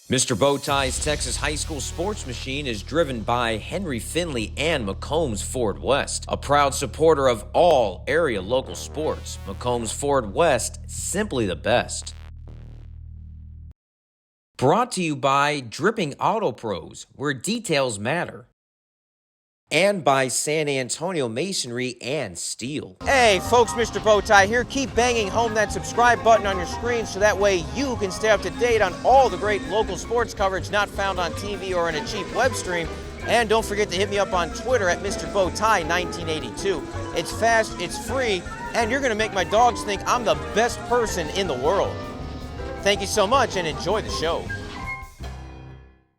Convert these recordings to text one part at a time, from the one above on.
Mr. Bowtie's Texas High School Sports Machine is driven by Henry Finley and McCombs Ford West, a proud supporter of all area local sports. McCombs Ford West, simply the best. Brought to you by Dripping Auto Pros, where details matter. And by San Antonio Masonry and Steel. Hey folks, Mr. Bowtie here. Keep banging home that subscribe button on your screen so that way you can stay up to date on all the great local sports coverage not found on TV or in a cheap web stream. And don't forget to hit me up on Twitter at Mr. Bowtie 1982. It's fast, it's free, and you're going to make my dogs think I'm the best person in the world. Thank you so much and enjoy the show.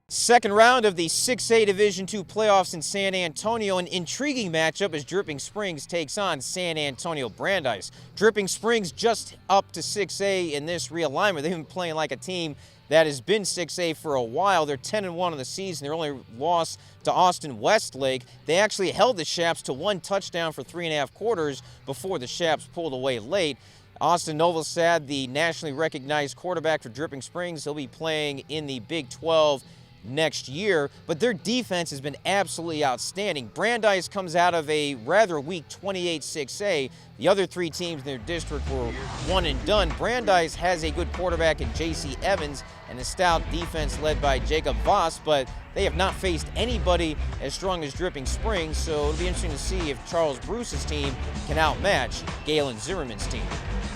Second round of the 6A Division II playoffs in San Antonio. An intriguing matchup as Dripping Springs takes on San Antonio Brandeis. Dripping Springs just up to 6A in this realignment. They've been playing like a team that has been 6A for a while. They're 10-1 in the season. Their only loss to Austin Westlake. They actually held the Shaps to one touchdown for 3.5 quarters before the Shaps pulled away late. Austin Novosad, the nationally recognized quarterback for Dripping Springs, he'll be playing in the Big 12 next year, but their defense has been absolutely outstanding. Brandeis comes out of a rather weak 28-6A. The other three teams in their district were one and done. Brandeis has a good quarterback in J.C. Evans and a stout defense led by Jacob Voss, but they have not faced anybody as strong as Dripping Springs, so it'll be interesting to see if Charles Bruce's team can outmatch Galen Zimmerman's team.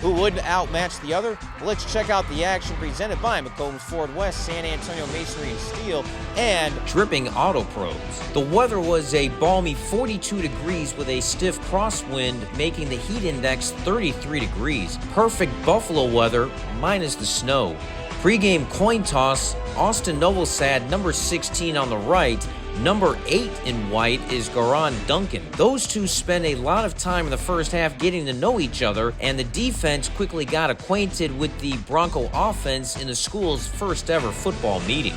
Who would outmatch the other? Well, let's check out the action presented by McCombs Ford West, San Antonio Masonry and Steel, and Dripping Auto Pros. The weather was a balmy 42 degrees with a stiff crosswind, making the heat index 33 degrees. Perfect Buffalo weather, minus the snow. Pre-game coin toss, Austin Novosad, number 16 on the right. Number 8 in white is Garon Duncan. Those two spent a lot of time in the first half getting to know each other, and the defense quickly got acquainted with the Bronco offense in the school's first ever football meeting.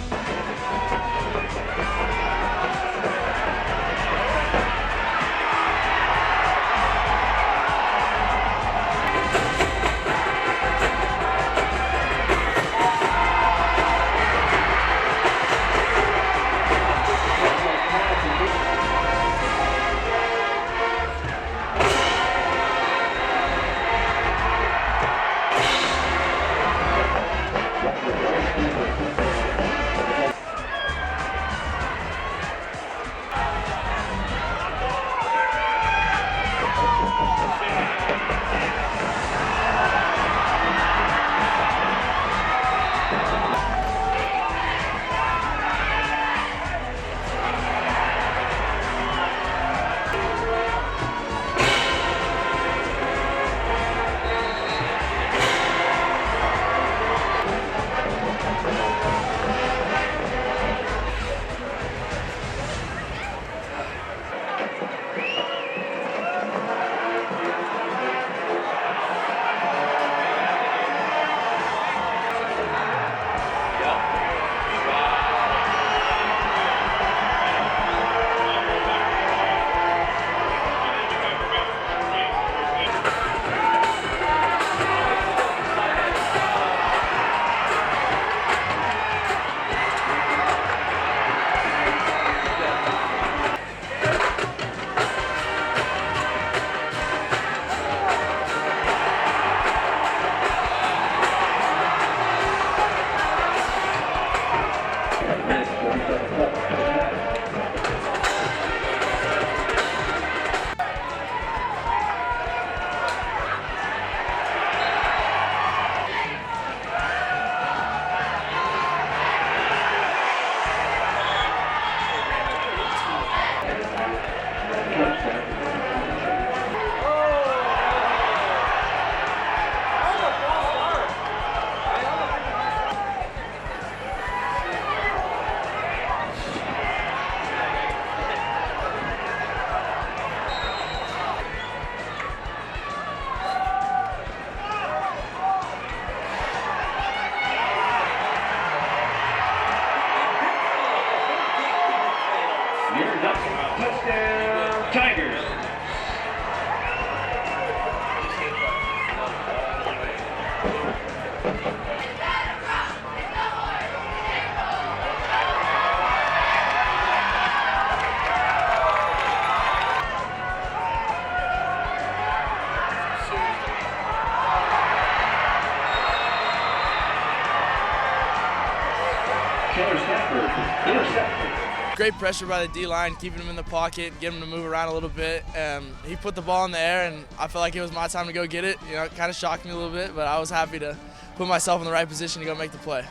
Touchdown, Tigers. Great pressure by the D-line, keeping him in the pocket, getting him to move around a little bit. He put the ball in the air, and I felt like it was my time to go get it. You know, it kind of shocked me a little bit, but I was happy to put myself in the right position to go make the play.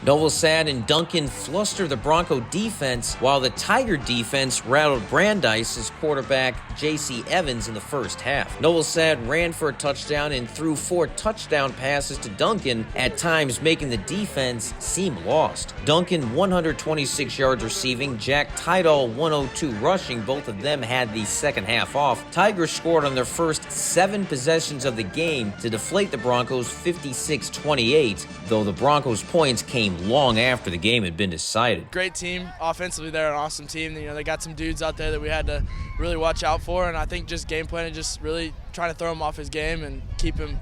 Novosad and Duncan flustered the Bronco defense, while the Tiger defense rattled Brandeis' quarterback J.C. Evans in the first half. Novosad ran for a touchdown and threw 4 touchdown passes to Duncan, at times making the defense seem lost. Duncan 126 yards receiving, Jack Tidal 102 rushing. Both of them had the second half off. Tigers scored on their first 7 possessions of the game to deflate the Broncos 56-28, though the Broncos' points came long after the game had been decided. Great team. Offensively, they're an awesome team. You know, they got some dudes out there that we had to really watch out for, and I think just game planning, just really trying to throw him off his game and keep him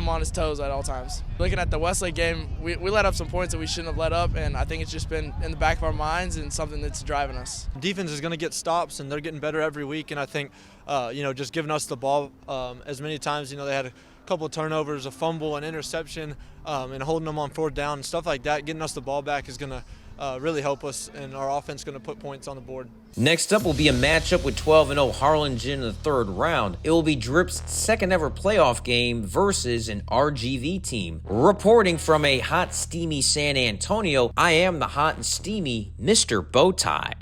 on his toes at all times. Looking at the Westlake game, we let up some points that we shouldn't have let up, and I think it's just been in the back of our minds and something that's driving us. Defense is going to get stops, and they're getting better every week, and I think just giving us the ball as many times. They had a couple of turnovers, a fumble, an interception, and holding them on 4th down and stuff like that. Getting us the ball back is going to really help us, and our offense is going to put points on the board. Next up will be a matchup with 12-0 Harlingen in the 3rd round. It will be Drip's second ever playoff game versus an RGV team. Reporting from a hot, steamy San Antonio, I am the hot and steamy Mr. Bowtie.